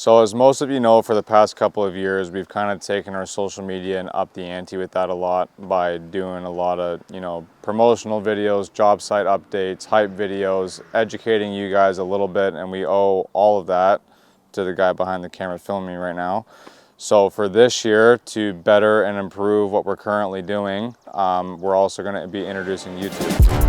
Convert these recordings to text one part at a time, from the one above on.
So as most of you know, for the past couple of years, we've kind of taken our social media and upped the ante with that a lot by doing a lot of, promotional videos, job site updates, hype videos, educating you guys a little bit, and we owe all of that to the guy behind the camera filming right now. So for this year, to better and improve what we're currently doing, we're also going to be introducing YouTube.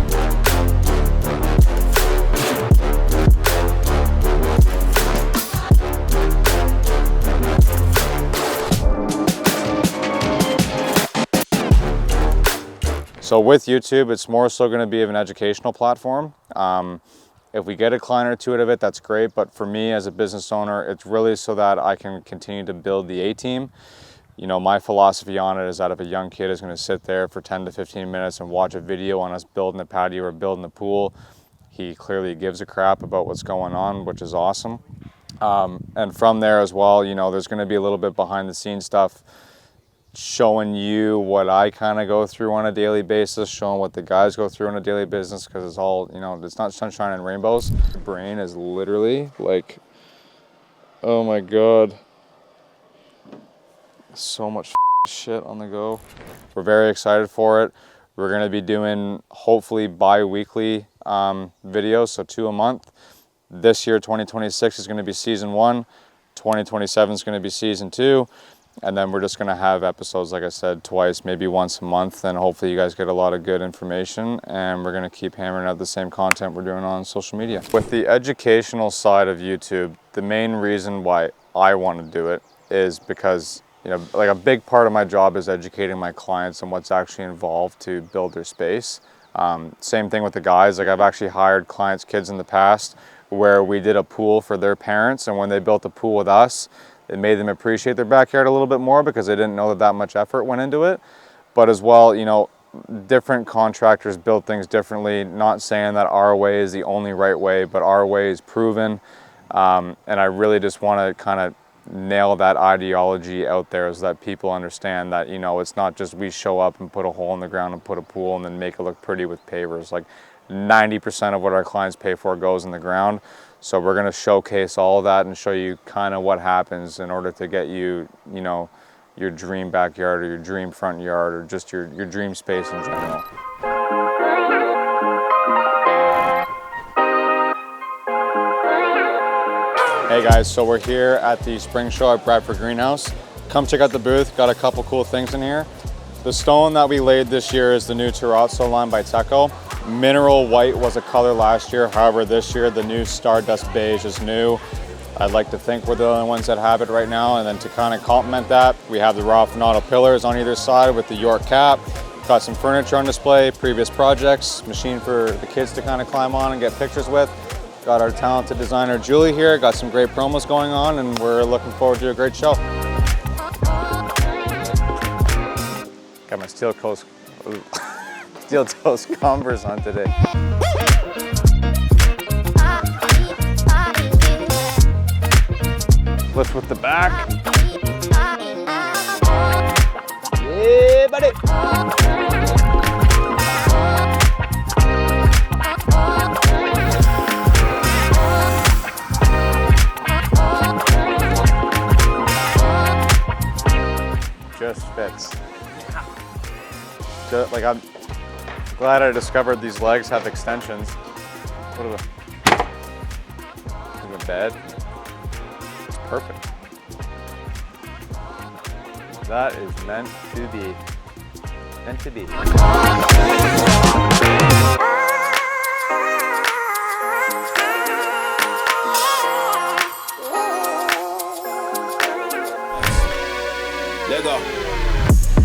So with YouTube, it's more so going to be of an educational platform. If we get a client or two out of it, that's great. But for me as a business owner, it's really so that I can continue to build the A-team. My philosophy on it is that if a young kid is going to sit there for 10 to 15 minutes and watch a video on us building a patio or building a pool, he clearly gives a crap about what's going on, which is awesome. And from there as well, there's going to be a little bit behind the scenes stuff, showing you what I kind of go through on a daily basis, showing what the guys go through on a daily business, because it's all, it's not sunshine and rainbows. My brain is literally like, oh my God, so much shit on the go. We're very excited for it. We're going to be doing hopefully bi-weekly videos, so 2 a month. This year, 2026 is going to be season 1. 2027 is going to be season 2. And then we're just going to have episodes, like I said, twice, maybe once a month. And hopefully you guys get a lot of good information. And we're going to keep hammering out the same content we're doing on social media. With the educational side of YouTube, the main reason why I want to do it is because, like a big part of my job is educating my clients on what's actually involved to build their space. Same thing with the guys. Like I've actually hired clients' kids in the past where we did a pool for their parents. And when they built a pool with us, it made them appreciate their backyard a little bit more because they didn't know that much effort went into it. But as well, different contractors build things differently. Not saying that our way is the only right way, but our way is proven. And I really just want to kind of nail that ideology out there so that people understand that, it's not just we show up and put a hole in the ground and put a pool and then make it look pretty with pavers. Like 90% of what our clients pay for goes in the ground. So we're going to showcase all of that and show you kind of what happens in order to get you, your dream backyard or your dream front yard or just your dream space in general. Hey guys, so we're here at the spring show at Bradford Greenhouse. Come check out the booth, got a couple cool things in here. The stone that we laid this year is the new terrazzo line by Teco. Mineral white was a color last year, however this year the new Stardust beige is new. I'd like to think we're the only ones that have it right now, and then to kind of complement that, we have the raw Finado pillars on either side with the York cap. Got some furniture on display, previous projects, machine for the kids to kind of climb on and get pictures with. Got our talented designer Julie here, got some great promos going on, and we're looking forward to a great show. Got my steel toes Converse on today. Lift with the back. Yeah, buddy. Just fits. Like I'm glad I discovered these legs have extensions. What a bed. It's perfect. That is meant to be. Meant to be. Let go.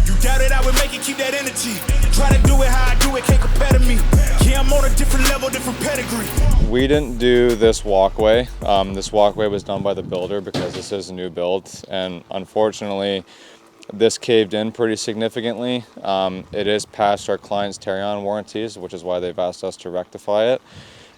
You doubt it, I would make it, keep that energy. Try to do it how I do it, can't compare to me. Yeah, I'm on a different level, different pedigree. We didn't do this walkway. This walkway was done by the builder because this is a new build. And unfortunately, this caved in pretty significantly. It is past our client's tear-on warranties, which is why they've asked us to rectify it.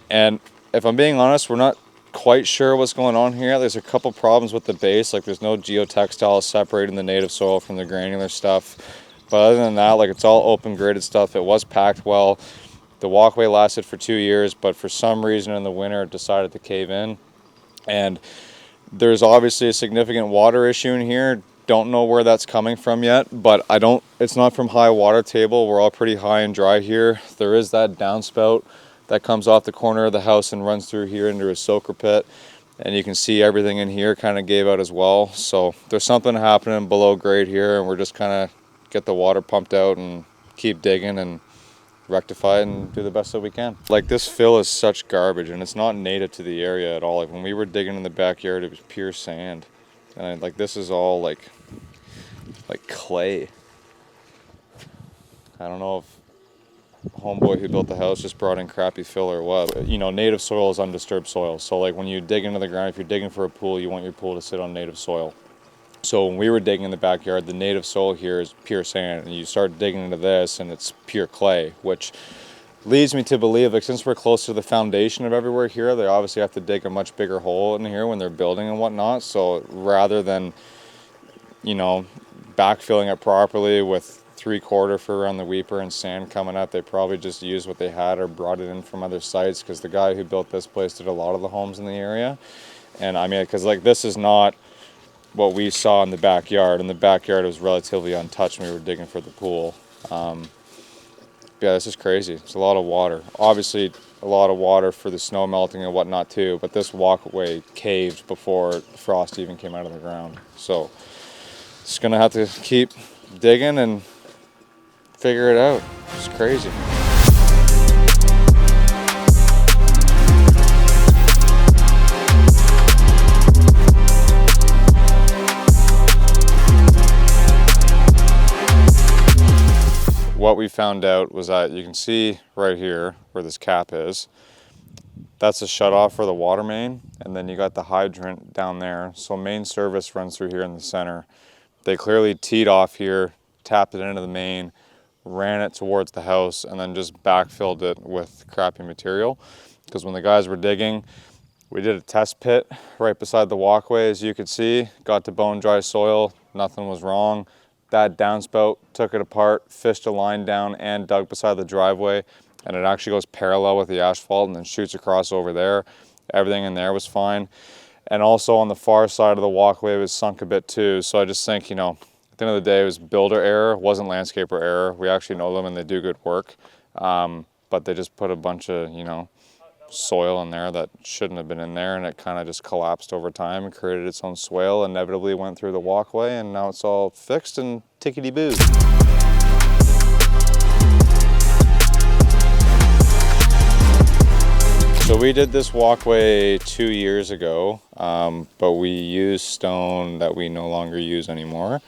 And if I'm being honest, we're not quite sure what's going on here. There's a couple problems with the base, like there's no geotextile separating the native soil from the granular stuff. But other than that, like it's all open graded stuff. It was packed well. The walkway lasted for 2 years, but for some reason in the winter it decided to cave in. And There's obviously a significant water issue in here. Don't know where that's coming from yet, but it's not from high water table. We're all pretty high and dry here. There is that downspout that comes off the corner of the house and runs through here into a soaker pit. And you can see everything in here kind of gave out as well. So there's something happening below grade here, and we're just kind of get the water pumped out and keep digging and rectify it and do the best that we can. Like, this fill is such garbage, and it's not native to the area at all. Like, when we were digging in the backyard, it was pure sand. And like, this is all like clay. I don't know if homeboy who built the house just brought in crappy fill or what. You know, native soil is undisturbed soil. So like, when you dig into the ground, if you're digging for a pool, you want your pool to sit on native soil. So when we were digging in the backyard, the native soil here is pure sand, and you start digging into this and it's pure clay, which leads me to believe, like, since we're close to the foundation of everywhere here, they obviously have to dig a much bigger hole in here when they're building and whatnot. So rather than, you know, backfilling it properly with 3/4 for around the weeper and sand coming up, they probably just used what they had or brought it in from other sites, because the guy who built this place did a lot of the homes in the area. And I mean, because like, this is not what we saw in the backyard. In the backyard, it was relatively untouched when we were digging for the pool. Yeah, this is crazy. It's a lot of water. Obviously, a lot of water for the snow melting and whatnot too, but this walkway caved before frost even came out of the ground. So just gonna have to keep digging and figure it out. It's crazy. What we found out was that you can see right here where this cap is, that's a shutoff for the water main, and then you got the hydrant down there. So main service runs through here in the center. They clearly teed off here, tapped it into the main, ran it towards the house, and then just backfilled it with crappy material. Because when the guys were digging, we did a test pit right beside the walkway, as you could see, got to bone dry soil, nothing was wrong. That downspout, took it apart, fished a line down and dug beside the driveway, and it actually goes parallel with the asphalt and then shoots across over there. Everything in there was fine. And also on the far side of the walkway, it was sunk a bit too. So I just think, you know, at the end of the day, it was builder error, it wasn't landscaper error. We actually know them and they do good work. But they just put a bunch of, you know, soil in there that shouldn't have been in there, and it kind of just collapsed over time and created its own swale, inevitably went through the walkway, and now it's all fixed and tickety-boo. So we did this walkway 2 years ago, but we used stone that we no longer use anymore.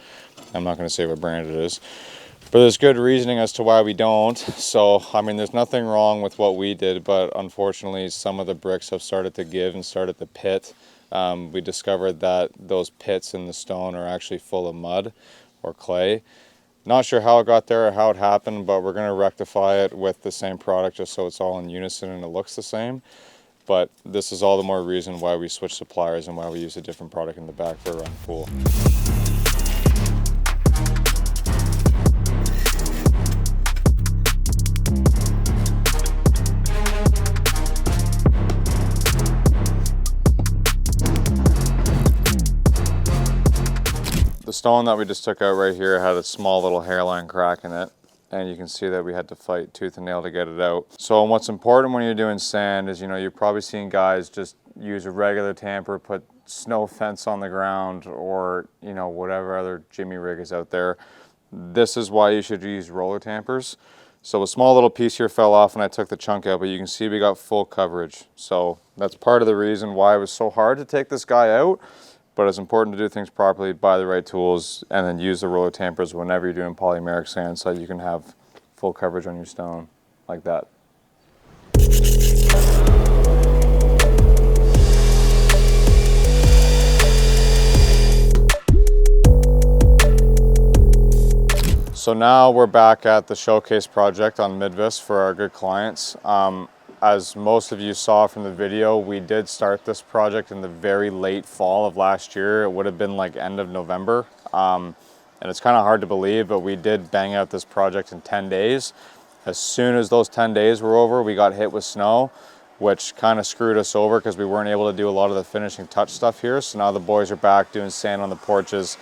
I'm not going to say what brand it is, but there's good reasoning as to why we don't. So, I mean, there's nothing wrong with what we did, but unfortunately some of the bricks have started to give and started to pit. We discovered that those pits in the stone are actually full of mud or clay. Not sure how it got there or how it happened, but we're going to rectify it with the same product just so it's all in unison and it looks the same. But this is all the more reason why we switched suppliers and why we use a different product in the back for around the pool. The stone that we just took out right here had a small little hairline crack in it, and you can see that we had to fight tooth and nail to get it out. So what's important when you're doing sand is, you know, you're probably seeing guys just use a regular tamper, put snow fence on the ground, or, you know, whatever other jimmy rig is out there. This is why you should use roller tampers. So a small little piece here fell off and I took the chunk out, but you can see we got full coverage. So that's part of the reason why it was so hard to take this guy out. But it's important to do things properly, buy the right tools, and then use the roller tampers whenever you're doing polymeric sand so you can have full coverage on your stone, like that. So now we're back at the showcase project on Midvis for our good clients. As most of you saw from the video, we did start this project in the very late fall of last year. It would have been like end of November. And it's kind of hard to believe, but we did bang out this project in 10 days. As soon as those 10 days were over, we got hit with snow. which kind of screwed us over because we weren't able to do a lot of the finishing touch stuff here. So now the boys are back doing sand on the porches,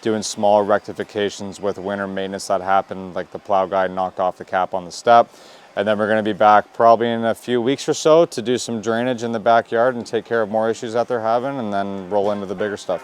doing small rectifications with winter maintenance that happened, like the plow guy knocked off the cap on the step. And then we're going to be back probably in a few weeks or so to do some drainage in the backyard and take care of more issues that they're having, and then roll into the bigger stuff.